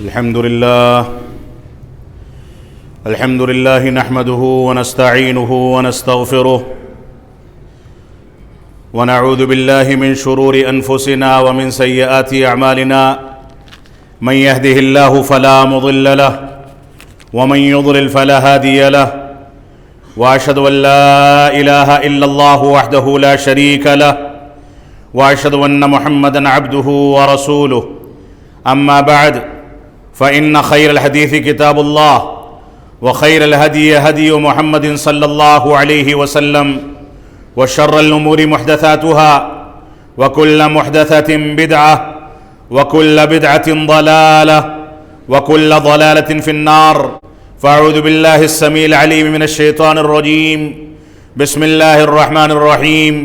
الحمد لله نحمده ونستعينه ونستغفره ونعوذ بالله من شرور أنفسنا ومن سيئات أعمالنا من يهده الله فلا مضل له ومن يضلل فلا هادي له وأشهد أن لا إله إلا الله وحده لا شريك له وأشهد أن محمدًا عبده ورسوله أما بعد فإن خير الحديث كتاب الله وخير الهدي هدي محمد صلى الله عليه وسلم وشر الأمور محدثاتها وكل محدثة بدعة وكل بدعة ضلالة وكل ضلالة في النار فأعوذ بالله السميع العليم من الشيطان الرجيم بسم الله الرحمن الرحيم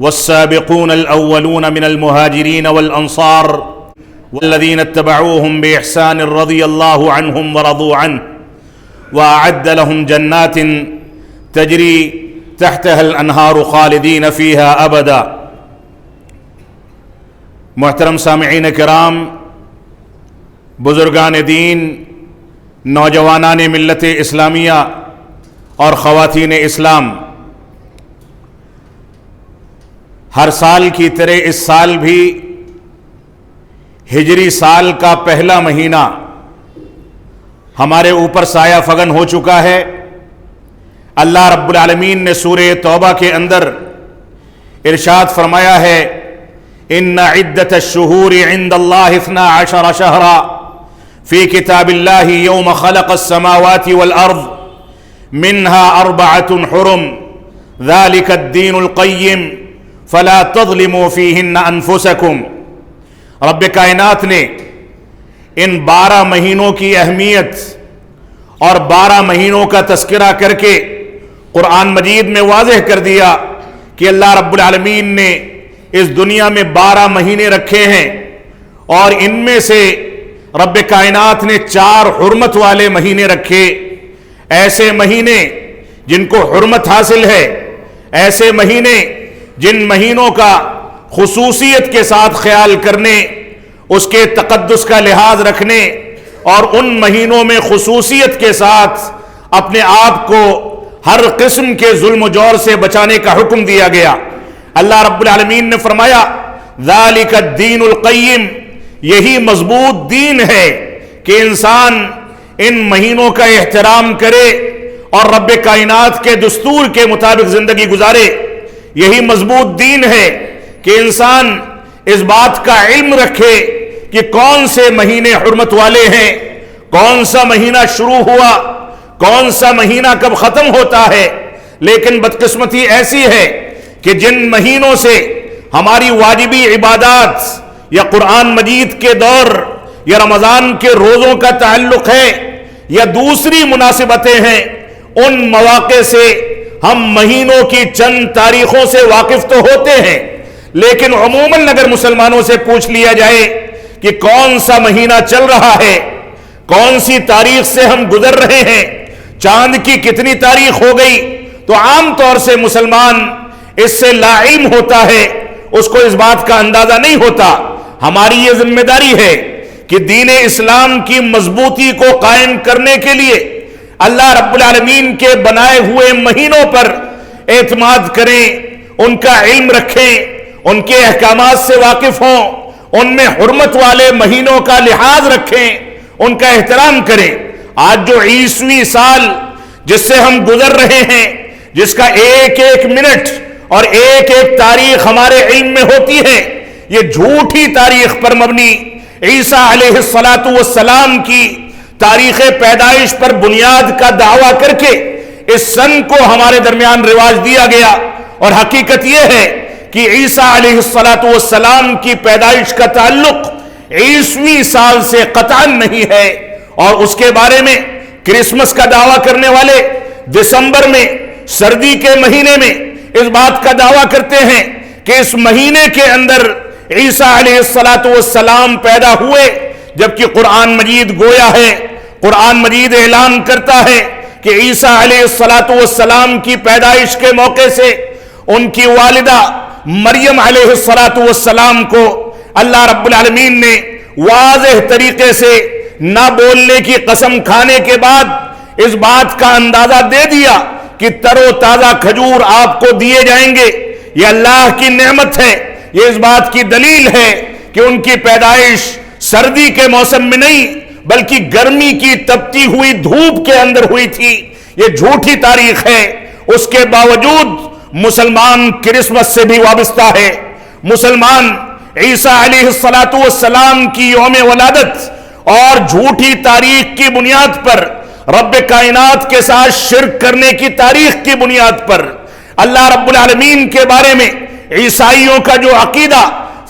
والسابقون الأولون من المهاجرين والأنصار والذين اتبعوهم بإحسان رضي الله عنهم ورضوا عنه وأعد لهم جنات تجري تحتها الأنهار خالدين فيها أبدا۔ محترم سامعین کرام، بزرگان دین، نوجوانان ملت اسلامیہ اور خواتین اسلام، ہر سال کی طرح اس سال بھی ہجری سال کا پہلا مہینہ ہمارے اوپر سایہ فگن ہو چکا ہے۔ اللہ رب العالمین نے سورہ توبہ کے اندر ارشاد فرمایا ہے، ان عدت الشہور عند اللہ 12 شہرا فی کتاب اللہ یوم خلق السماوات والارض منها 4 حرم ذلك الدین القیم فلا تظلموا فیہن انفسکم۔ رب کائنات نے ان 12 مہینوں کی اہمیت اور 12 مہینوں کا تذکرہ کر کے قرآن مجید میں واضح کر دیا کہ اللہ رب العالمین نے اس دنیا میں 12 مہینے رکھے ہیں، اور ان میں سے رب کائنات نے 4 حرمت والے مہینے رکھے، ایسے مہینے جن کو حرمت حاصل ہے، ایسے مہینے جن مہینوں کا خصوصیت کے ساتھ خیال کرنے، اس کے تقدس کا لحاظ رکھنے اور ان مہینوں میں خصوصیت کے ساتھ اپنے آپ کو ہر قسم کے ظلم و جور سے بچانے کا حکم دیا گیا۔ اللہ رب العالمین نے فرمایا ذالک الدین القیم، یہی مضبوط دین ہے کہ انسان ان مہینوں کا احترام کرے اور رب کائنات کے دستور کے مطابق زندگی گزارے۔ یہی مضبوط دین ہے کہ انسان اس بات کا علم رکھے کہ کون سے مہینے حرمت والے ہیں، کون سا مہینہ شروع ہوا، کون سا مہینہ کب ختم ہوتا ہے۔ لیکن بدقسمتی ایسی ہے کہ جن مہینوں سے ہماری واجبی عبادات یا قرآن مجید کے دور یا رمضان کے روزوں کا تعلق ہے یا دوسری مناسبتیں ہیں، ان مواقع سے ہم مہینوں کی چند تاریخوں سے واقف تو ہوتے ہیں، لیکن عموماً اگر مسلمانوں سے پوچھ لیا جائے کہ کون سا مہینہ چل رہا ہے، کون سی تاریخ سے ہم گزر رہے ہیں، چاند کی کتنی تاریخ ہو گئی، تو عام طور سے مسلمان اس سے لا علم ہوتا ہے، اس کو اس بات کا اندازہ نہیں ہوتا۔ ہماری یہ ذمہ داری ہے کہ دین اسلام کی مضبوطی کو قائم کرنے کے لیے اللہ رب العالمین کے بنائے ہوئے مہینوں پر اعتماد کریں، ان کا علم رکھیں، ان کے احکامات سے واقف ہوں، ان میں حرمت والے مہینوں کا لحاظ رکھیں، ان کا احترام کریں۔ آج جو 20ویں سال جس سے ہم گزر رہے ہیں، جس کا ایک ایک منٹ اور ایک ایک تاریخ ہمارے علم میں ہوتی ہے، یہ جھوٹی تاریخ پر مبنی عیسیٰ علیہ السلام کی تاریخ پیدائش پر بنیاد کا دعویٰ کر کے اس سن کو ہمارے درمیان رواج دیا گیا، اور حقیقت یہ ہے کہ عیسیٰ علیہ السلام کی پیدائش کا تعلق 20ویں سال سے قطعاً نہیں ہے، اور اس کے بارے میں کرسمس کا دعویٰ کرنے والے دسمبر میں سردی کے مہینے میں اس بات کا دعویٰ کرتے ہیں کہ اس مہینے کے اندر عیسیٰ علیہ السلام پیدا ہوئے، جبکہ قرآن مجید گویا ہے، قرآن مجید اعلان کرتا ہے کہ عیسیٰ علیہ السلام کی پیدائش کے موقع سے ان کی والدہ مریم علیہ السلام کو اللہ رب العالمین نے واضح طریقے سے نہ بولنے کی قسم کھانے کے بعد اس بات کا اندازہ دے دیا کہ تر و تازہ کھجور آپ کو دیے جائیں گے، یہ اللہ کی نعمت ہے، یہ اس بات کی دلیل ہے کہ ان کی پیدائش سردی کے موسم میں نہیں بلکہ گرمی کی تپتی ہوئی دھوپ کے اندر ہوئی تھی، یہ جھوٹی تاریخ ہے۔ اس کے باوجود مسلمان کرسمس سے بھی وابستہ ہے، مسلمان عیسیٰ علیہ السلام کی یوم ولادت اور جھوٹی تاریخ کی بنیاد پر، رب کائنات کے ساتھ شرک کرنے کی تاریخ کی بنیاد پر، اللہ رب العالمین کے بارے میں عیسائیوں کا جو عقیدہ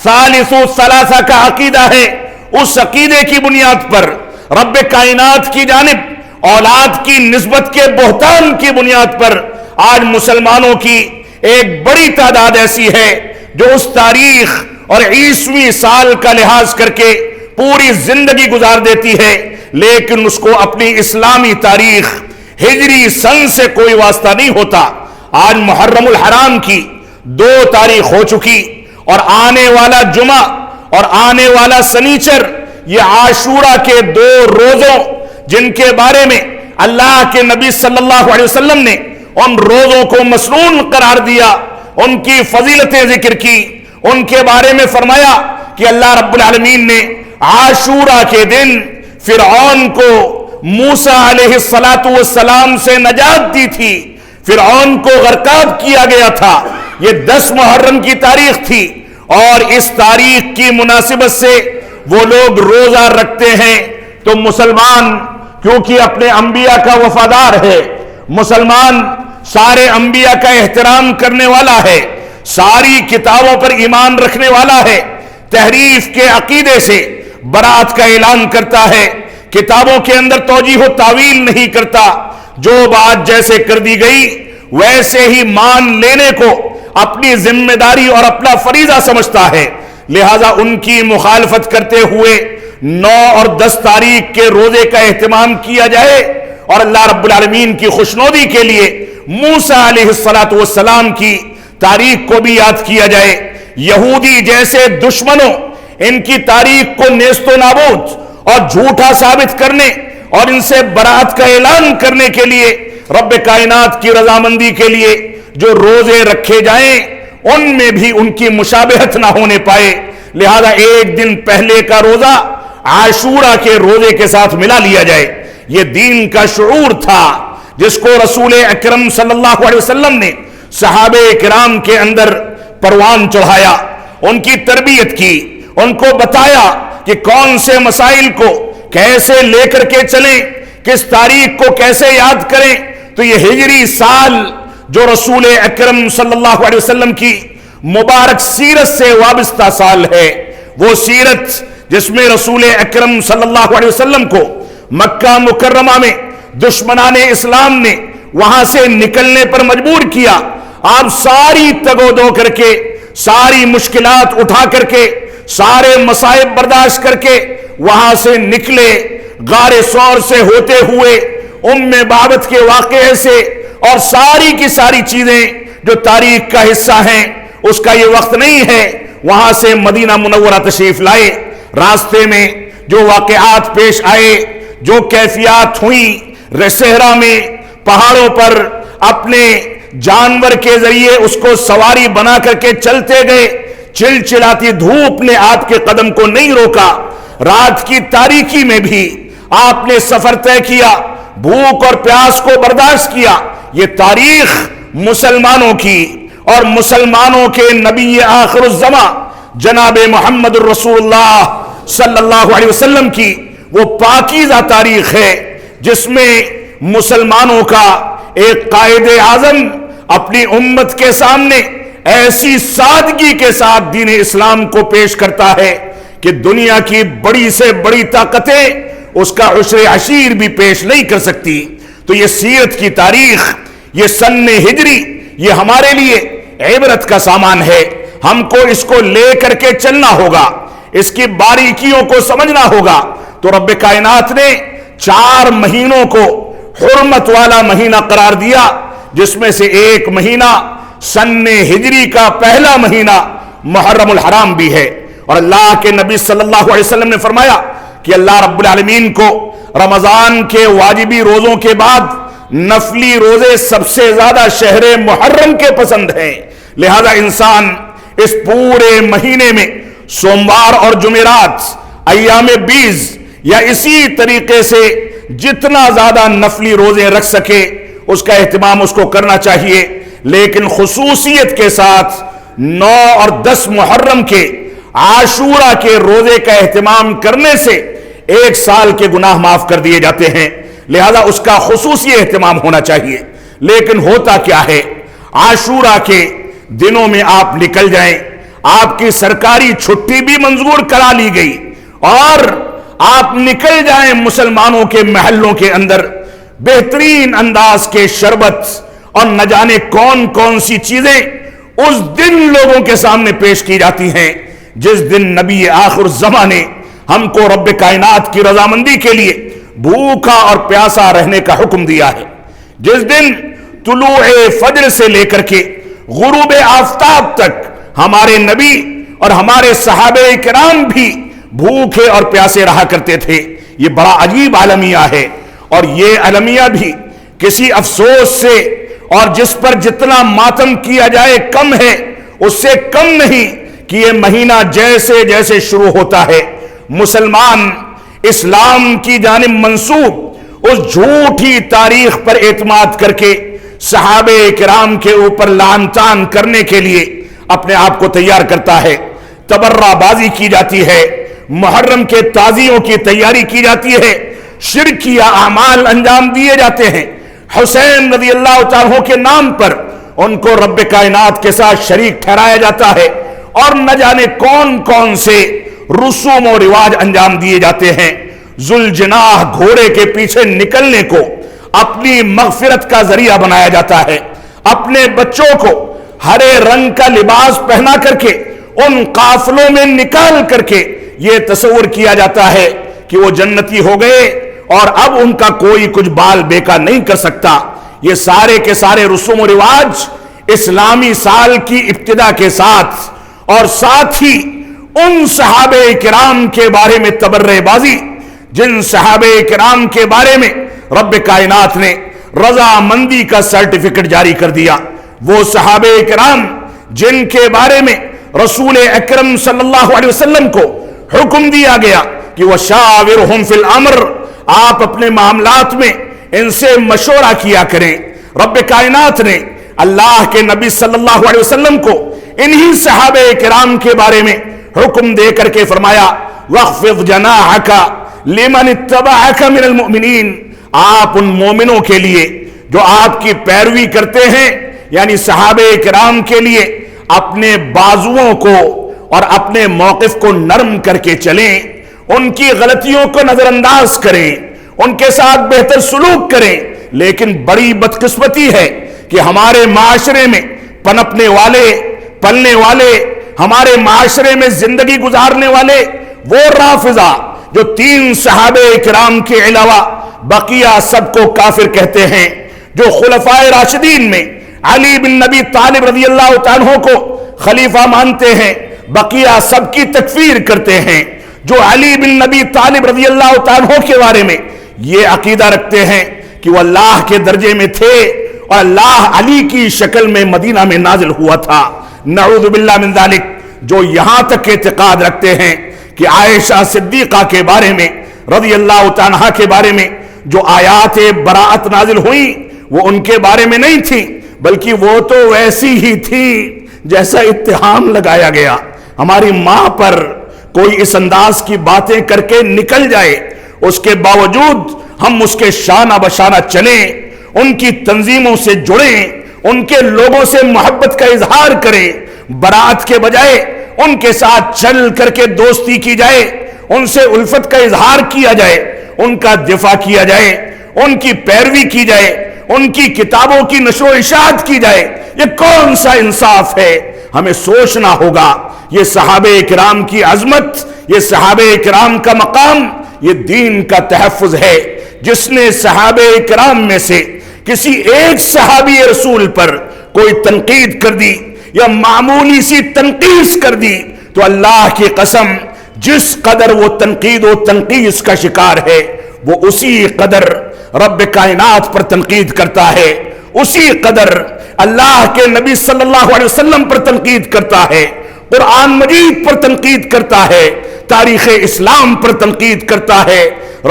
ثالث ثلاثہ کا عقیدہ ہے، اس عقیدے کی بنیاد پر رب کائنات کی جانب اولاد کی نسبت کے بہتان کی بنیاد پر آج مسلمانوں کی ایک بڑی تعداد ایسی ہے جو اس تاریخ اور عیسوی سال کا لحاظ کر کے پوری زندگی گزار دیتی ہے، لیکن اس کو اپنی اسلامی تاریخ ہجری سن سے کوئی واسطہ نہیں ہوتا۔ آج محرم الحرام کی 2 تاریخ ہو چکی اور آنے والا جمعہ اور آنے والا سنیچر یہ عاشورہ کے 2 روزوں جن کے بارے میں اللہ کے نبی صلی اللہ علیہ وسلم نے ان روزوں کو مسنون قرار دیا، ان کی فضیلتیں ذکر کی، ان کے بارے میں فرمایا کہ اللہ رب العالمین نے عاشورہ کے دن فرعون کو موسیٰ علیہ السلام سے نجات دی تھی، فرعون کو غرقاب کیا گیا تھا، یہ 10 محرم کی تاریخ تھی، اور اس تاریخ کی مناسبت سے وہ لوگ روزہ رکھتے ہیں۔ تو مسلمان کیونکہ اپنے انبیاء کا وفادار ہے، مسلمان سارے انبیاء کا احترام کرنے والا ہے، ساری کتابوں پر ایمان رکھنے والا ہے، تحریف کے عقیدے سے برات کا اعلان کرتا ہے، کتابوں کے اندر توجیہ و تعویل نہیں کرتا، جو بات جیسے کر دی گئی ویسے ہی مان لینے کو اپنی ذمہ داری اور اپنا فریضہ سمجھتا ہے، لہذا ان کی مخالفت کرتے ہوئے 9 اور 10 تاریخ کے روزے کا اہتمام کیا جائے اور اللہ رب العالمین کی خوشنودی کے لیے موسیٰ علیہ السلام کی تاریخ کو بھی یاد کیا جائے۔ یہودی جیسے دشمنوں ان کی تاریخ کو نیست و نابود اور جھوٹا ثابت کرنے اور ان سے برات کا اعلان کرنے کے لیے رب کائنات کی رضامندی کے لیے جو روزے رکھے جائیں ان میں بھی ان کی مشابہت نہ ہونے پائے، لہذا ایک دن پہلے کا روزہ عاشورہ کے روزے کے ساتھ ملا لیا جائے۔ یہ دین کا شعور تھا جس کو رسول اکرم صلی اللہ علیہ وسلم نے صحابہ کرام کے اندر پروان چڑھایا، ان کی تربیت کی، ان کو بتایا کہ کون سے مسائل کو کیسے لے کر کے چلیں، کس تاریخ کو کیسے یاد کریں۔ تو یہ ہجری سال جو رسول اکرم صلی اللہ علیہ وسلم کی مبارک سیرت سے وابستہ سال ہے، وہ سیرت جس میں رسول اکرم صلی اللہ علیہ وسلم کو مکہ مکرمہ میں دشمنان اسلام نے وہاں سے نکلنے پر مجبور کیا، آپ ساری تگ و دو کر کے، ساری مشکلات اٹھا کر کے، سارے مصائب برداشت کر کے وہاں سے نکلے، غار ثور سے ہوتے ہوئے بابت کے واقعے سے اور ساری کی ساری چیزیں جو تاریخ کا حصہ ہیں، اس کا یہ وقت نہیں ہے، وہاں سے مدینہ منورہ تشریف لائے۔ راستے میں جو واقعات پیش آئے، جو کیفیات ہوئیں، صحرا میں پہاڑوں پر اپنے جانور کے ذریعے اس کو سواری بنا کر کے چلتے گئے، چلچلاتی دھوپ نے آپ کے قدم کو نہیں روکا، رات کی تاریکی میں بھی آپ نے سفر طے کیا، بھوک اور پیاس کو برداشت کیا۔ یہ تاریخ مسلمانوں کی اور مسلمانوں کے نبی آخر الزماں جناب محمد الرسول اللہ صلی اللہ علیہ وسلم کی وہ پاکیزہ تاریخ ہے جس میں مسلمانوں کا ایک قائد اعظم اپنی امت کے سامنے ایسی سادگی کے ساتھ دین اسلام کو پیش کرتا ہے کہ دنیا کی بڑی سے بڑی طاقتیں اس کا عشر عشیر بھی پیش نہیں کر سکتی۔ تو یہ سیرت کی تاریخ، یہ سن ہجری، یہ ہمارے لیے عبرت کا سامان ہے، ہم کو اس کو لے کر کے چلنا ہوگا، اس کی باریکیوں کو سمجھنا ہوگا۔ تو رب کائنات نے 4 مہینوں کو حرمت والا مہینہ قرار دیا، جس میں سے ایک مہینہ سن ہجری کا پہلا مہینہ محرم الحرام بھی ہے، اور اللہ کے نبی صلی اللہ علیہ وسلم نے فرمایا کہ اللہ رب العالمین کو رمضان کے واجبی روزوں کے بعد نفلی روزے سب سے زیادہ شہر محرم کے پسند ہیں، لہذا انسان اس پورے مہینے میں سوموار اور جمعرات، ایام 20 یا اسی طریقے سے جتنا زیادہ نفلی روزے رکھ سکے اس کا اہتمام اس کو کرنا چاہیے، لیکن خصوصیت کے ساتھ 9 اور 10 محرم کے عاشورہ کے روزے کا اہتمام کرنے سے 1 سال کے گناہ معاف کر دیے جاتے ہیں، لہذا اس کا خصوصی اہتمام ہونا چاہیے۔ لیکن ہوتا کیا ہے، عاشورہ کے دنوں میں آپ نکل جائیں، آپ کی سرکاری چھٹی بھی منظور کرا لی گئی اور آپ نکل جائیں مسلمانوں کے محلوں کے اندر، بہترین انداز کے شربت اور نہ جانے کون کون سی چیزیں اس دن لوگوں کے سامنے پیش کی جاتی ہیں جس دن نبی آخر الزماں نے ہم کو رب کائنات کی رضامندی کے لیے بھوکا اور پیاسا رہنے کا حکم دیا ہے، جس دن طلوع فجر سے لے کر کے غروب آفتاب تک ہمارے نبی اور ہمارے صحابہ کرام بھی بھوکے اور پیاسے رہا کرتے تھے۔ یہ بڑا عجیب عالمیہ ہے، اور یہ عالمیہ بھی کسی افسوس سے اور جس پر جتنا ماتم کیا جائے کم ہے، اس سے کم نہیں کہ یہ مہینہ جیسے جیسے شروع ہوتا ہے مسلمان اسلام کی جانب منسوب اس جھوٹی تاریخ پر اعتماد کر کے صحابہ کرام کے اوپر لعن طعن کرنے کے لیے اپنے آپ کو تیار کرتا ہے، تبرہ بازی کی جاتی ہے، محرم کے تعزیوں کی تیاری کی جاتی ہے، شرکیہ اعمال انجام دیے جاتے ہیں، حسین رضی اللہ تعالیٰ کے نام پر ان کو رب کائنات کے ساتھ شریک ٹھہرایا جاتا ہے، اور نہ جانے کون کون سے رسوم و رواج انجام دیے جاتے ہیں۔ ذوالجناح گھوڑے کے پیچھے نکلنے کو اپنی مغفرت کا ذریعہ بنایا جاتا ہے، اپنے بچوں کو ہرے رنگ کا لباس پہنا کر کے ان قافلوں میں نکال کر کے یہ تصور کیا جاتا ہے کہ وہ جنتی ہو گئے اور اب ان کا کوئی کچھ بال بیکا نہیں کر سکتا۔ یہ سارے کے سارے رسوم و رواج اسلامی سال کی ابتدا کے ساتھ، اور ساتھ ہی ان صحابہ کرام کے بارے میں تبرہ بازی جن صحابہ کرام کے بارے میں رب کائنات نے رضامندی کا سرٹیفکیٹ جاری کر دیا، وہ صحابہ کرام جن کے بارے میں رسول اکرم صلی اللہ علیہ وسلم کو حکم دیا گیا کہ وَشَاوِرْهُمْ فِي الْأَمْرِ، آپ اپنے معاملات میں ان سے مشورہ کیا کریں۔ رب کائنات نے اللہ کے نبی صلی اللہ علیہ وسلم کو انہی صحابہ کرام کے بارے میں حکم دے کر کے فرمایا وَاخْفِضْ جَنَاحَكَ لِمَنِ اتَّبَعَكَ مِنَ الْمُؤْمِنِينَ، آپ ان مومنوں کے لیے جو آپ کی پیروی کرتے ہیں یعنی صحابہ کرام کے لیے اپنے بازوؤں کو اور اپنے موقف کو نرم کر کے چلیں، ان کی غلطیوں کو نظر انداز کریں، ان کے ساتھ بہتر سلوک کریں۔ لیکن بڑی بدقسمتی ہے کہ ہمارے معاشرے میں پنپنے والے، پلنے والے، ہمارے معاشرے میں زندگی گزارنے والے وہ رافضہ جو 3 صحابہ کرام کے علاوہ بقیہ سب کو کافر کہتے ہیں، جو خلفائے راشدین میں علی بن نبی طالب رضی اللہ تعالیٰ کو خلیفہ مانتے ہیں، بقیہ سب کی تکفیر کرتے ہیں، جو علی بن نبی طالب رضی اللہ تعالیٰ کے بارے میں یہ عقیدہ رکھتے ہیں کہ وہ اللہ کے درجے میں تھے اور اللہ علی کی شکل میں مدینہ میں نازل ہوا تھا، نعوذ باللہ من ذالک، جو یہاں تک اعتقاد رکھتے ہیں کہ عائشہ صدیقہ کے بارے میں رضی اللہ تعالیٰ کے بارے میں جو آیات براءت نازل ہوئی وہ ان کے بارے میں نہیں تھی، بلکہ وہ تو ویسی ہی تھی جیسا اتہام لگایا گیا۔ ہماری ماں پر کوئی اس انداز کی باتیں کر کے نکل جائے، اس کے باوجود ہم اس کے شانہ بشانہ چلیں، ان کی تنظیموں سے جڑیں، ان کے لوگوں سے محبت کا اظہار کریں، برات کے بجائے ان کے ساتھ چل کر کے دوستی کی جائے، ان سے الفت کا اظہار کیا جائے، ان کا دفاع کیا جائے، ان کی پیروی کی جائے، ان کی کتابوں کی نشر و اشاعت کی جائے، یہ کون سا انصاف ہے؟ ہمیں سوچنا ہوگا۔ یہ صحابہ کرام کی عظمت، یہ صحابہ کرام کا مقام، یہ دین کا تحفظ ہے۔ جس نے صحابہ کرام میں سے کسی ایک صحابی رسول پر کوئی تنقید کر دی یا معمولی سی تنقیص کر دی تو اللہ کی قسم جس قدر وہ تنقید و تنقیص کا شکار ہے وہ اسی قدر رب کائنات پر تنقید کرتا ہے، اسی قدر اللہ کے نبی صلی اللہ علیہ وسلم پر تنقید کرتا ہے، قرآن مجید پر تنقید کرتا ہے، تاریخ اسلام پر تنقید کرتا ہے،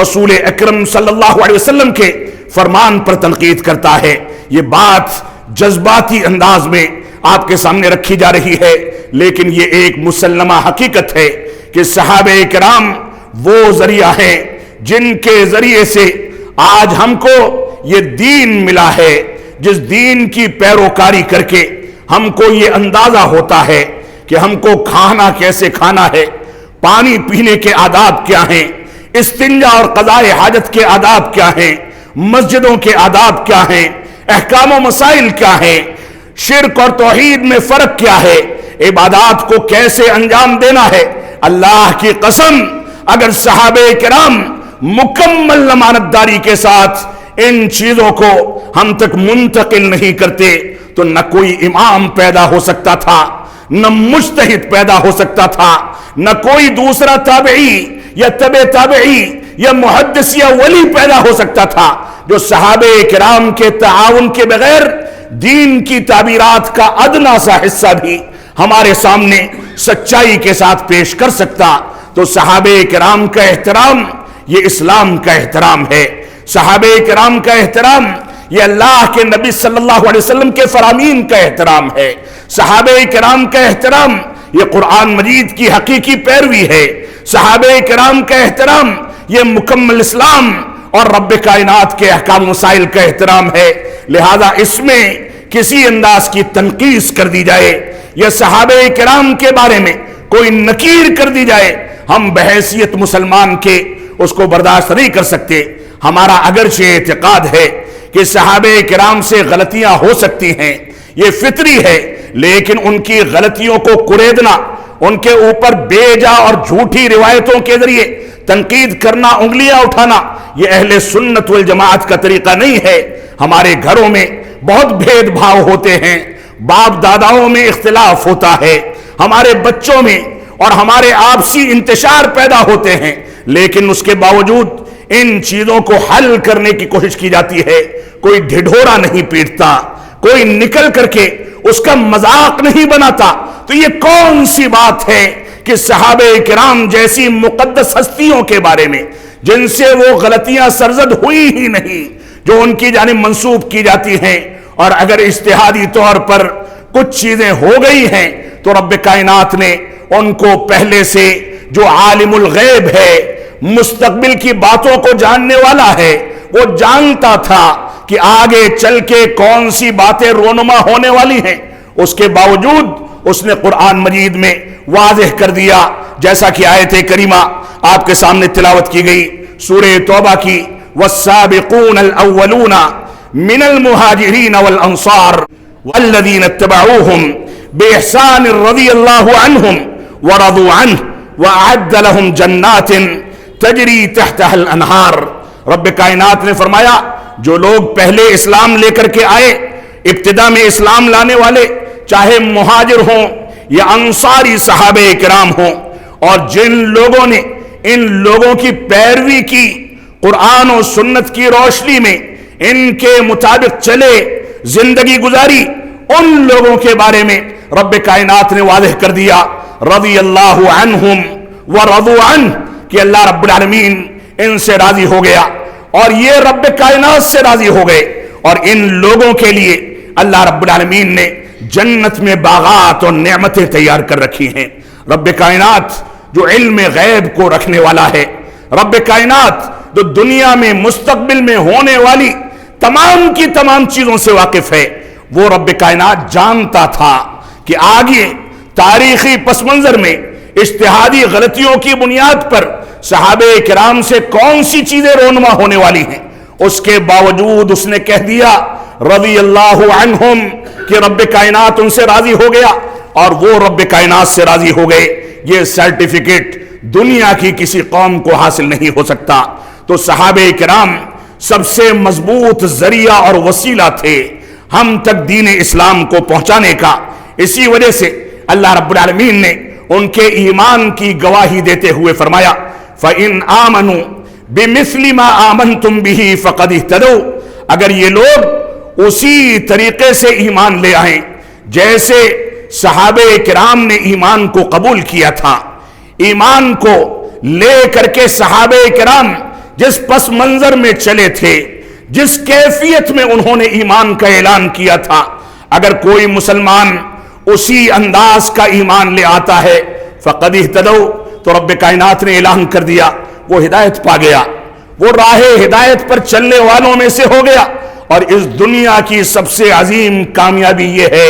رسول اکرم صلی اللہ علیہ وسلم کے فرمان پر تنقید کرتا ہے۔ یہ بات جذباتی انداز میں آپ کے سامنے رکھی جا رہی ہے، لیکن یہ ایک مسلمہ حقیقت ہے کہ صحابہ کرام وہ ذریعہ ہیں جن کے ذریعے سے آج ہم کو یہ دین ملا ہے، جس دین کی پیروکاری کر کے ہم کو یہ اندازہ ہوتا ہے کہ ہم کو کھانا کیسے کھانا ہے، پانی پینے کے آداب کیا ہیں، استنجا اور قضاء حاجت کے آداب کیا ہیں، مسجدوں کے آداب کیا ہیں، احکام و مسائل کیا ہیں، شرک اور توحید میں فرق کیا ہے، عبادات کو کیسے انجام دینا ہے۔ اللہ کی قسم اگر صحابہ کرام مکمل امانتداری کے ساتھ ان چیزوں کو ہم تک منتقل نہیں کرتے تو نہ کوئی امام پیدا ہو سکتا تھا، نہ مجتہد پیدا ہو سکتا تھا، نہ کوئی دوسرا تابعی یا تبع تابعی یا محدث یا ولی پیدا ہو سکتا تھا جو صحابہ کرام کے تعاون کے بغیر دین کی تعبیرات کا ادنا سا حصہ بھی ہمارے سامنے سچائی کے ساتھ پیش کر سکتا۔ تو صحابہ کرام کا احترام یہ اسلام کا احترام ہے، صحابہ کرام کا احترام یہ اللہ کے نبی صلی اللہ علیہ وسلم کے فرامین کا احترام ہے، صحابہ کرام کا احترام یہ قرآن مجید کی حقیقی پیروی ہے، صحابہ کرام کا احترام یہ مکمل اسلام اور رب کائنات کے احکام مسائل کا احترام ہے۔ لہذا اس میں کسی انداز کی تنقیص کر دی جائے یا صحابہ کرام کے بارے میں کوئی نکیر کر دی جائے، ہم بحیثیت مسلمان کے اس کو برداشت نہیں کر سکتے۔ ہمارا اگرچہ اعتقاد ہے کہ صحابہ کرام سے غلطیاں ہو سکتی ہیں، یہ فطری ہے، لیکن ان کی غلطیوں کو کریدنا، ان کے اوپر بے جا اور جھوٹی روایتوں کے ذریعے تنقید کرنا، انگلیاں اٹھانا، یہ اہل سنت والجماعت کا طریقہ نہیں ہے۔ ہمارے گھروں میں بہت بھید بھاؤ ہوتے ہیں، باپ داداؤں میں اختلاف ہوتا ہے، ہمارے بچوں میں اور ہمارے آپسی انتشار پیدا ہوتے ہیں، لیکن اس کے باوجود ان چیزوں کو حل کرنے کی کوشش کی جاتی ہے۔ کوئی ڈھڈورا نہیں پیٹتا، کوئی نکل کر کے اس کا مذاق نہیں بناتا۔ تو یہ کون سی بات ہے کہ صحابہ کرام جیسی مقدس ہستیوں کے بارے میں جن سے وہ غلطیاں سرزد ہوئی ہی نہیں جو ان کی جانب منسوب کی جاتی ہیں، اور اگر اجتہادی طور پر کچھ چیزیں ہو گئی ہیں تو رب کائنات نے ان کو پہلے سے جو عالم الغیب ہے، مستقبل کی باتوں کو جاننے والا ہے، وہ جانتا تھا کہ آگے چل کے کون سی باتیں رونما ہونے والی ہیں، اس کے باوجود اس نے قرآن مجید میں واضح کر دیا، جیسا کہ آیت کریمہ آپ کے سامنے تلاوت کی گئی سورہ توبہ کی، والسابقون الاولون من المہاجرین والانصار والذین اتبعوہم بإحسان رضی اللہ عنہم ورضوا عنہ وأعد لهم جنات تجری تحتها الانہار۔ رب کائنات نے فرمایا جو لوگ پہلے اسلام لے کر کے آئے، ابتدا میں اسلام لانے والے، چاہے مہاجر ہوں یا انصاری صحابہ کرام ہوں، اور جن لوگوں نے ان لوگوں کی پیروی کی، قرآن و سنت کی روشنی میں ان کے مطابق چلے، زندگی گزاری، ان لوگوں کے بارے میں رب کائنات نے واضح کر دیا رضی اللہ عنہم ورضوا عنہ، کہ اللہ رب العالمین ان سے راضی ہو گیا اور یہ رب کائنات سے راضی ہو گئے، اور ان لوگوں کے لیے اللہ رب العالمین نے جنت میں باغات اور نعمتیں تیار کر رکھی ہیں۔ رب کائنات جو علم غیب کو رکھنے والا ہے، رب کائنات جو دنیا میں مستقبل میں ہونے والی تمام کی تمام چیزوں سے واقف ہے، وہ رب کائنات جانتا تھا کہ آگے تاریخی پس منظر میں اجتہادی غلطیوں کی بنیاد پر صحابہ کرام سے کون سی چیزیں رونما ہونے والی ہیں، اس کے باوجود اس نے کہہ دیا رضی اللہ عنہم کہ رب کائنات ان سے راضی ہو گیا اور وہ رب کائنات سے راضی ہو گئے۔ یہ سرٹیفکیٹ دنیا کی کسی قوم کو حاصل نہیں ہو سکتا۔ تو صحابہ کرام سب سے مضبوط ذریعہ اور وسیلہ تھے ہم تک دین اسلام کو پہنچانے کا۔ اسی وجہ سے اللہ رب العالمین نے ان کے ایمان کی گواہی دیتے ہوئے فرمایا فَإِنْ آمَنُوا بِمِثْلِ مَا آمَنْتُمْ بِهِ فَقَدِ اهْتَدَوْا، اگر یہ لوگ اسی طریقے سے ایمان لے آئیں جیسے صحابہ کرام نے ایمان کو قبول کیا تھا، ایمان کو لے کر کے صحابہ کرام جس پس منظر میں چلے تھے، جس کیفیت میں انہوں نے ایمان کا اعلان کیا تھا، اگر کوئی مسلمان اسی انداز کا ایمان لے آتا ہے فقد اہتدوا، تو رب کائنات نے اعلان کر دیا وہ ہدایت پا گیا، وہ راہ ہدایت پر چلنے والوں میں سے ہو گیا۔ اور اس دنیا کی سب سے عظیم کامیابی یہ ہے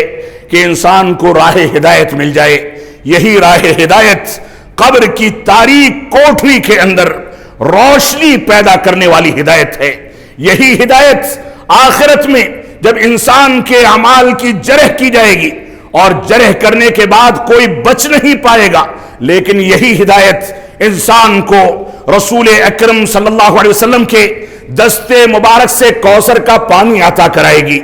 کہ انسان کو راہ ہدایت مل جائے۔ یہی راہ ہدایت قبر کی تاریک کوٹھری کے اندر روشنی پیدا کرنے والی ہدایت ہے۔ یہی ہدایت آخرت میں جب انسان کے اعمال کی جرح کی جائے گی اور جرح کرنے کے بعد کوئی بچ نہیں پائے گا، لیکن یہی ہدایت انسان کو رسول اکرم صلی اللہ علیہ وسلم کے دستے مبارک سے کوثر کا پانی عطا کرائے گی۔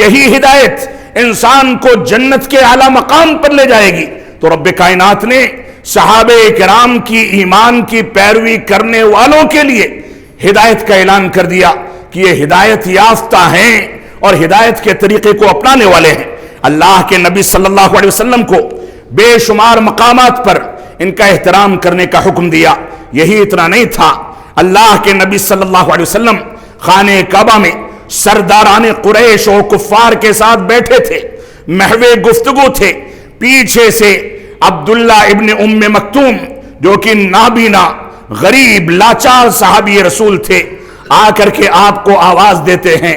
یہی ہدایت انسان کو جنت کے اعلیٰ مقام پر لے جائے گی۔ تو رب کائنات نے صحابہ کرام کی ایمان کی پیروی کرنے والوں کے لیے ہدایت کا اعلان کر دیا کہ یہ ہدایت یافتہ ہیں اور ہدایت کے طریقے کو اپنانے والے ہیں۔ اللہ کے نبی صلی اللہ علیہ وسلم کو بے شمار مقامات پر ان کا احترام کرنے کا حکم دیا۔ یہی اتنا نہیں تھا، اللہ کے نبی صلی اللہ علیہ وسلم خانہ کعبہ میں سرداران قریش و کفار کے ساتھ بیٹھے تھے، محو گفتگو تھے۔ پیچھے سے عبداللہ ابن ام مکتوم جو کہ نابینا غریب لاچار صحابی رسول تھے، آ کر کے آپ کو آواز دیتے ہیں۔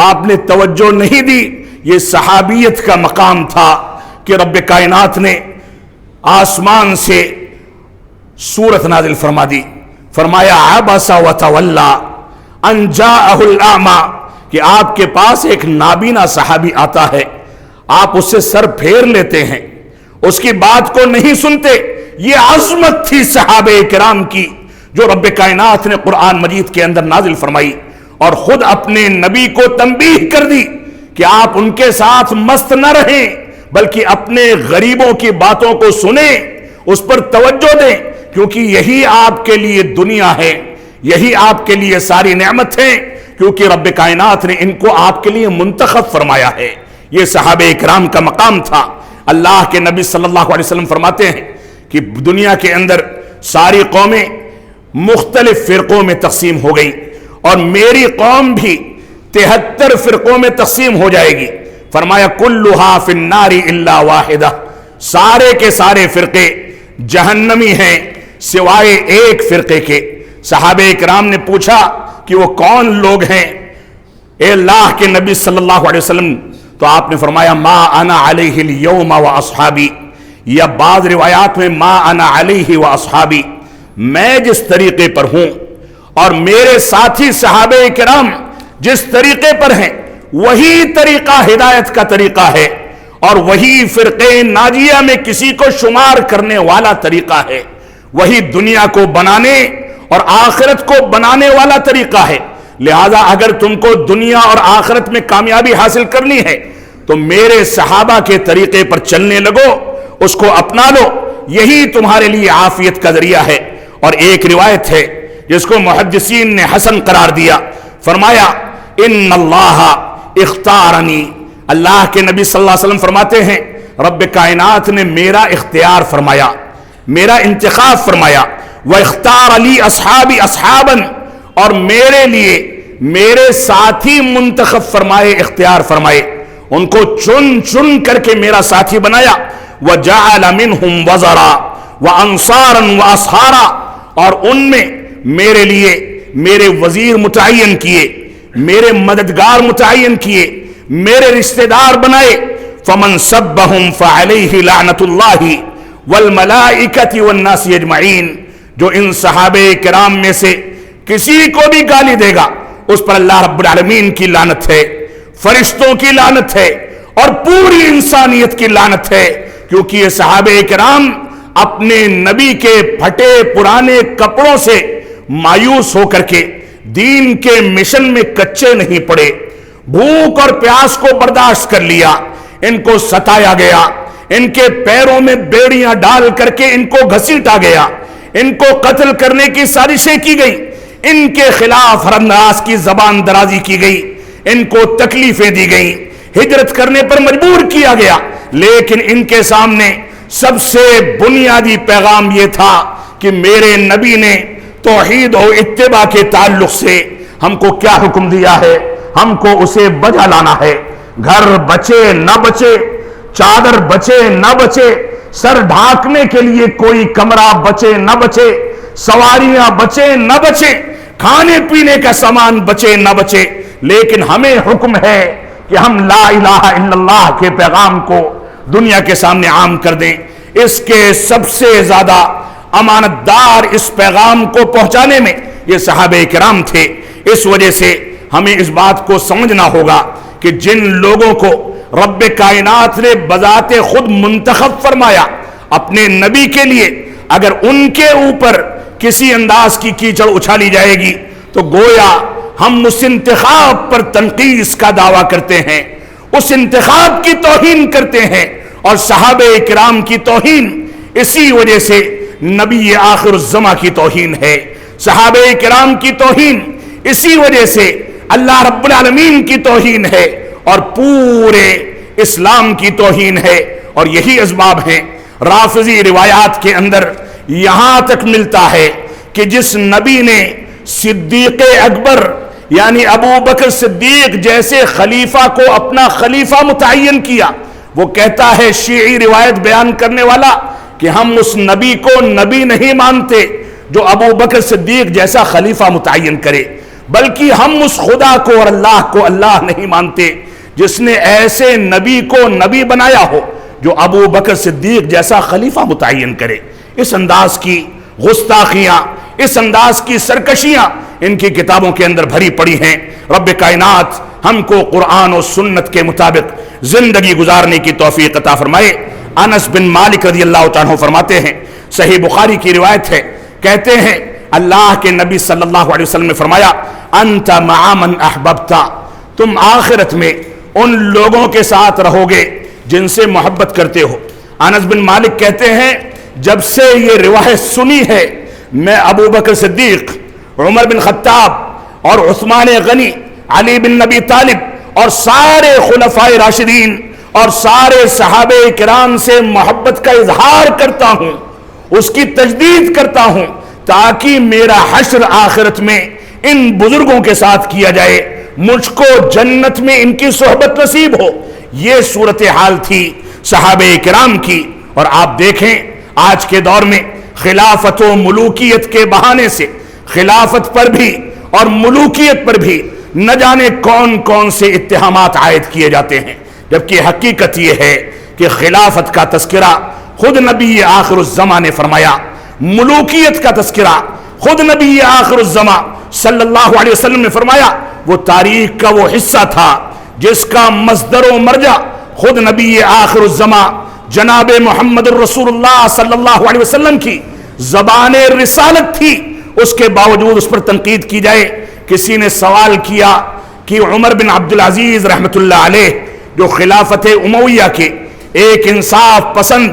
آپ نے توجہ نہیں دی، یہ صحابیت کا مقام تھا کہ رب کائنات نے آسمان سے سورت نازل فرما دی، فرمایا عبس وتولا ان جاءہ الاعمی، کہ آپ کے پاس ایک نابینا صحابی آتا ہے، آپ اس سے سر پھیر لیتے ہیں، اس کی بات کو نہیں سنتے۔ یہ عظمت تھی صحابہ کرام کی جو رب کائنات نے قرآن مجید کے اندر نازل فرمائی، اور خود اپنے نبی کو تنبیہ کر دی کہ آپ ان کے ساتھ مست نہ رہیں بلکہ اپنے غریبوں کی باتوں کو سنیں، اس پر توجہ دیں، کیونکہ یہی آپ کے لیے دنیا ہے، یہی آپ کے لیے ساری نعمت ہے، کیونکہ رب کائنات نے ان کو آپ کے لیے منتخب فرمایا ہے۔ یہ صحابہ اکرام کا مقام تھا۔ اللہ کے نبی صلی اللہ علیہ وسلم فرماتے ہیں کہ دنیا کے اندر ساری قومیں مختلف فرقوں میں تقسیم ہو گئیں، اور میری قوم بھی 73 فرقوں میں تقسیم ہو جائے گی۔ فرمایا کلھا فی النار الا واحدہ، سارے کے سارے فرقے جہنمی ہیں سوائے ایک فرقے کے۔ صحابہ اکرام نے پوچھا کہ وہ کون لوگ ہیں اے اللہ کے نبی صلی اللہ علیہ وسلم؟ تو آپ نے فرمایا ما انا علیہ اليوم واصحابی، یا بعض روایات میں ما انا علیہ واصحابی، میں جس طریقے پر ہوں اور میرے ساتھی صحابہ کرام جس طریقے پر ہیں وہی طریقہ ہدایت کا طریقہ ہے، اور وہی فرقے ناجیہ میں کسی کو شمار کرنے والا طریقہ ہے، وہی دنیا کو بنانے اور آخرت کو بنانے والا طریقہ ہے۔ لہذا اگر تم کو دنیا اور آخرت میں کامیابی حاصل کرنی ہے تو میرے صحابہ کے طریقے پر چلنے لگو، اس کو اپنا لو، یہی تمہارے لیے عافیت کا ذریعہ ہے۔ اور ایک روایت ہے جس کو محدثین نے حسن قرار دیا، فرمایا ان اللہ اختارنی، اللہ کے نبی صلی اللہ علیہ وسلم فرماتے ہیں رب کائنات نے میرا اختیار فرمایا، میرا انتخاب فرمایا، وَاخْتَارَ لِي أَصْحَابِ أَصْحَابًا، اور میرے لیے میرے ساتھی منتخب فرمائے، اختیار فرمائے، ان کو چن چن کر کے میرا ساتھی بنایا۔ وَجَعَلَ مِنْهُمْ وَزَرًا وَأَنصَارًا وَأَصْحَارًا، اور ان میں میرے لیے میرے وزیر متعین کیے، میرے مددگار متعین کیے، میرے رشتہ دار بنائے۔ فَمَنْ سَبَّهُمْ فَعَلَيْهِ لَعْنَةُ اللَّهِ وَالْمَلَائِكَةِ وَالنَّاسِ اجمعین، جو ان صحابہ کرام میں سے کسی کو بھی گالی دے گا اس پر اللہ رب العالمین کی لعنت ہے، فرشتوں کی لعنت ہے، اور پوری انسانیت کی لعنت ہے، کیونکہ یہ صحابہ کرام اپنے نبی کے پھٹے پرانے کپڑوں سے مایوس ہو کر کے دین کے مشن میں کچے نہیں پڑے، بھوک اور پیاس کو برداشت کر لیا، ان کو ستایا گیا، ان کے پیروں میں بیڑیاں ڈال کر کے ان کو گھسیٹا گیا، ان کو قتل کرنے کی سازشیں کی گئی، ان کے خلاف ہر انداز کی زبان درازی کی گئی، ان کو تکلیفیں دی گئیں، ہجرت کرنے پر مجبور کیا گیا، لیکن ان کے سامنے سب سے بنیادی پیغام یہ تھا کہ میرے نبی نے توحید و اتباع کے تعلق سے ہم کو کیا حکم دیا ہے، ہم کو اسے بجا لانا ہے۔ گھر بچے نہ بچے، چادر بچے نہ بچے، سر ڈھانکنے کے لیے کوئی کمرہ بچے نہ بچے، سواریاں بچے نہ بچے، کھانے پینے کا سامان بچے نہ بچے، لیکن ہمیں حکم ہے کہ ہم لا الہ الا اللہ کے پیغام کو دنیا کے سامنے عام کر دیں۔ اس کے سب سے زیادہ امانت دار اس پیغام کو پہنچانے میں یہ صحابہ کرام تھے۔ اس وجہ سے ہمیں اس بات کو سمجھنا ہوگا کہ جن لوگوں کو رب کائنات نے بذات خود منتخب فرمایا اپنے نبی کے لیے، اگر ان کے اوپر کسی انداز کی کیچڑ اچھالی جائے گی تو گویا ہم اس انتخاب پر تنقیص کا دعویٰ کرتے ہیں، اس انتخاب کی توہین کرتے ہیں، اور صحابہ کرام کی توہین اسی وجہ سے نبی آخر الزماں کی توہین ہے، صحابہ کرام کی توہین اسی وجہ سے اللہ رب العالمین کی توہین ہے، اور پورے اسلام کی توہین ہے۔ اور یہی اسباب ہیں۔ رافضی روایات کے اندر یہاں تک ملتا ہے کہ جس نبی نے صدیق اکبر یعنی ابو بکر صدیق جیسے خلیفہ کو اپنا خلیفہ متعین کیا، وہ کہتا ہے شیعی روایت بیان کرنے والا کہ ہم اس نبی کو نبی نہیں مانتے جو ابو بکر صدیق جیسا خلیفہ متعین کرے، بلکہ ہم اس خدا کو اور اللہ کو اللہ نہیں مانتے جس نے ایسے نبی کو نبی بنایا ہو جو ابو بکر صدیق جیسا خلیفہ متعین کرے۔ اس انداز کی گستاخیاں، اس انداز کی سرکشیاں ان کی کتابوں کے اندر بھری پڑی ہیں۔ رب کائنات ہم کو قرآن و سنت کے مطابق زندگی گزارنے کی توفیق عطا فرمائے۔ انس بن مالک رضی اللہ عنہ فرماتے ہیں، صحیح بخاری کی روایت ہے، کہتے ہیں اللہ کے نبی صلی اللہ علیہ وسلم نے فرمایا انت مع من احببت، تم آخرت میں ان لوگوں کے ساتھ رہو گے جن سے محبت کرتے ہو۔ انس بن مالک کہتے ہیں جب سے یہ روایت سنی ہے میں ابو بکر صدیق، عمر بن خطاب اور عثمان غنی، علی بن نبی طالب اور سارے خلفائے راشدین اور سارے صحابہ کرام سے محبت کا اظہار کرتا ہوں، اس کی تجدید کرتا ہوں تاکہ میرا حشر آخرت میں ان بزرگوں کے ساتھ کیا جائے، مجھ کو جنت میں ان کی صحبت نصیب ہو۔ یہ صورتحال تھی صحابہ کرام کی۔ اور آپ دیکھیں آج کے دور میں خلافت و ملوکیت کے بہانے سے خلافت پر بھی اور ملوکیت پر بھی نہ جانے کون کون سے اتہامات عائد کیے جاتے ہیں، جبکہ حقیقت یہ ہے کہ خلافت کا تذکرہ خود نبی آخر الزماں نے فرمایا، ملوکیت کا تذکرہ خود نبی آخر الزماں صلی اللہ علیہ وسلم نے فرمایا۔ وہ تاریخ کا وہ حصہ تھا جس کا مصدر و مرجع خود نبی آخر الزماں جناب محمد الرسول اللہ صلی اللہ علیہ وسلم کی زبان رسالت تھی، اس کے باوجود اس پر تنقید کی جائے۔ کسی نے سوال کیا کہ عمر بن عبدالعزیز رحمت اللہ علیہ جو خلافت امویہ کے ایک انصاف پسند،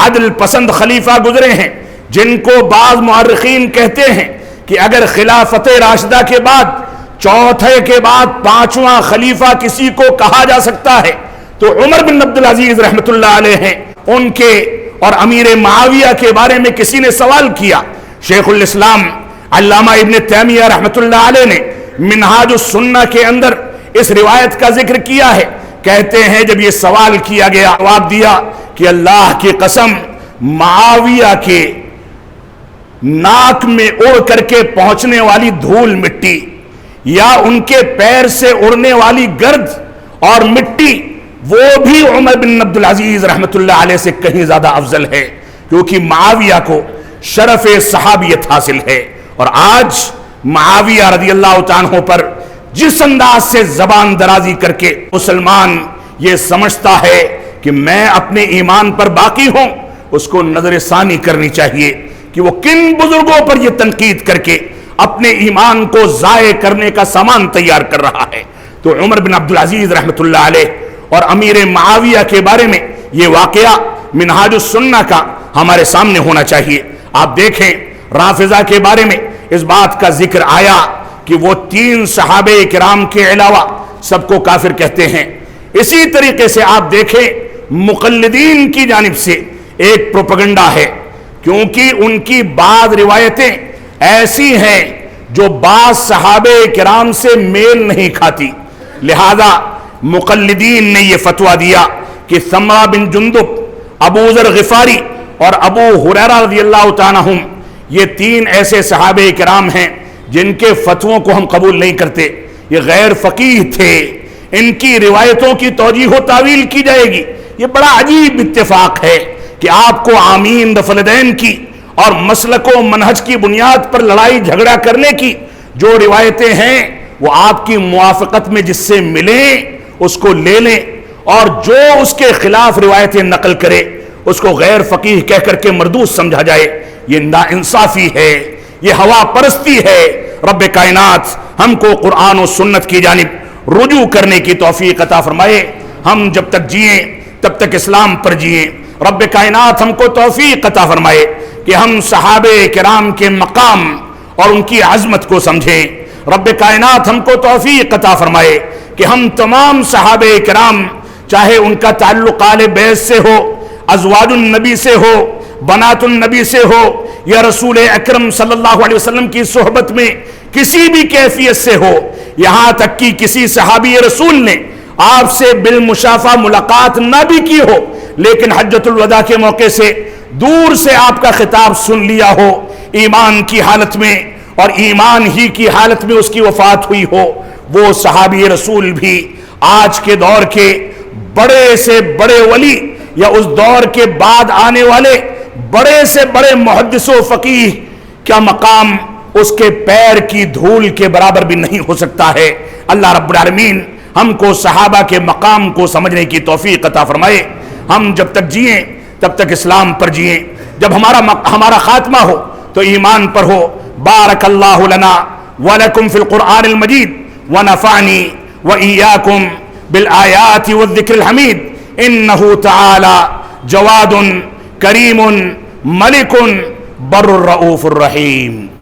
عدل پسند خلیفہ گزرے ہیں، جن کو بعض مورخین کہتے ہیں کہ اگر خلافت راشدہ کے بعد چوتھے کے بعد پانچواں خلیفہ کسی کو کہا جا سکتا ہے تو عمر بن عبدالعزیز رحمت اللہ علیہ ہیں۔ ان کے اور امیر معاویہ کے بارے میں کسی نے سوال کیا، شیخ الاسلام علامہ ابن تیمیہ رحمت اللہ علیہ نے منہاج السنہ کے اندر اس روایت کا ذکر کیا ہے۔ کہتے ہیں جب یہ سوال کیا گیا جواب دیا کہ اللہ کی قسم معاویہ کے ناک میں اڑ کر کے پہنچنے والی دھول مٹی یا ان کے پیر سے اڑنے والی گرد اور مٹی وہ بھی عمر بن عبدالعزیز رحمت اللہ علیہ سے کہیں زیادہ افضل ہے، کیونکہ معاویہ کو شرف صحابیت حاصل ہے۔ اور آج معاویہ رضی اللہ عنہ پر جس انداز سے زبان درازی کر کے مسلمان یہ سمجھتا ہے کہ میں اپنے ایمان پر باقی ہوں، اس کو نظر ثانی کرنی چاہیے کہ وہ کن بزرگوں پر یہ تنقید کر کے اپنے ایمان کو ضائع کرنے کا سامان تیار کر رہا ہے۔ تو عمر بن عبدالعزیز رحمت اللہ علیہ اور امیر معاویہ کے بارے میں یہ واقعہ منہاج السنہ کا ہمارے سامنے ہونا چاہیے۔ آپ دیکھیں رافضہ کے بارے میں اس بات کا ذکر آیا کہ وہ 3 صحابہ کرام کے علاوہ سب کو کافر کہتے ہیں۔ اسی طریقے سے آپ دیکھیں مقلدین کی جانب سے ایک پروپیگنڈا ہے، کیونکہ ان کی بعض روایتیں ایسی ہیں جو بعض صحابہ کرام سے میل نہیں کھاتی، لہذا مقلدین نے یہ فتویٰ دیا کہ سمرہ بن جندب، ابو ذر غفاری اور ابو ہریرہ رضی اللہ تعالیٰ عنہم یہ 3 ایسے صحابہ کرام ہیں جن کے فتووں کو ہم قبول نہیں کرتے، یہ غیر فقیہ تھے، ان کی روایتوں کی توجیہ و تعویل کی جائے گی۔ یہ بڑا عجیب اتفاق ہے کہ آپ کو آمین فلدین کی اور مسلک و منہج کی بنیاد پر لڑائی جھگڑا کرنے کی جو روایتیں ہیں وہ آپ کی موافقت میں جس سے ملیں اس کو لے لیں، اور جو اس کے خلاف روایتیں نقل کرے اس کو غیر فقیہ کہہ کر کے مردود سمجھا جائے۔ یہ ناانصافی ہے، یہ ہوا پرستی ہے۔ رب کائنات ہم کو قرآن و سنت کی جانب رجوع کرنے کی توفیق عطا فرمائے۔ ہم جب تک جئیں تب تک اسلام پر جئیں۔ رب کائنات ہم کو توفیق عطا فرمائے کہ ہم صحابہ کرام کے مقام اور ان کی عظمت کو سمجھیں۔ رب کائنات ہم کو توفیق عطا فرمائے کہ ہم تمام صحابہ کرام، چاہے ان کا تعلق آل بیت سے ہو، ازواج النبی سے ہو، بنات النبی سے ہو، یا رسول اکرم صلی اللہ علیہ وسلم کی صحبت میں کسی بھی کیفیت سے ہو، یہاں تک کہ کسی صحابی رسول نے آپ سے بالمشافہ ملاقات نہ بھی کی ہو لیکن حجۃ الوداع کے موقع سے دور سے آپ کا خطاب سن لیا ہو، ایمان کی حالت میں اور ایمان ہی کی حالت میں اس کی وفات ہوئی ہو، وہ صحابی رسول بھی آج کے دور کے بڑے سے بڑے ولی یا اس دور کے بعد آنے والے بڑے سے بڑے محدث و فقیہ کا مقام اس کے پیر کی دھول کے برابر بھی نہیں ہو سکتا ہے۔ اللہ رب العالمین ہم کو صحابہ کے مقام کو سمجھنے کی توفیق عطا فرمائے۔ ہم جب تک جئیں تب تک اسلام پر جئیں، جب ہمارا خاتمہ ہو تو ایمان پر ہو۔ بارک اللہ لنا ولکم فی القرآن المجید ونفعنی وإیاکم بالآیات والذکر الحمید انہ تعالی جواد کریم ملک بر الرؤوف الرحیم۔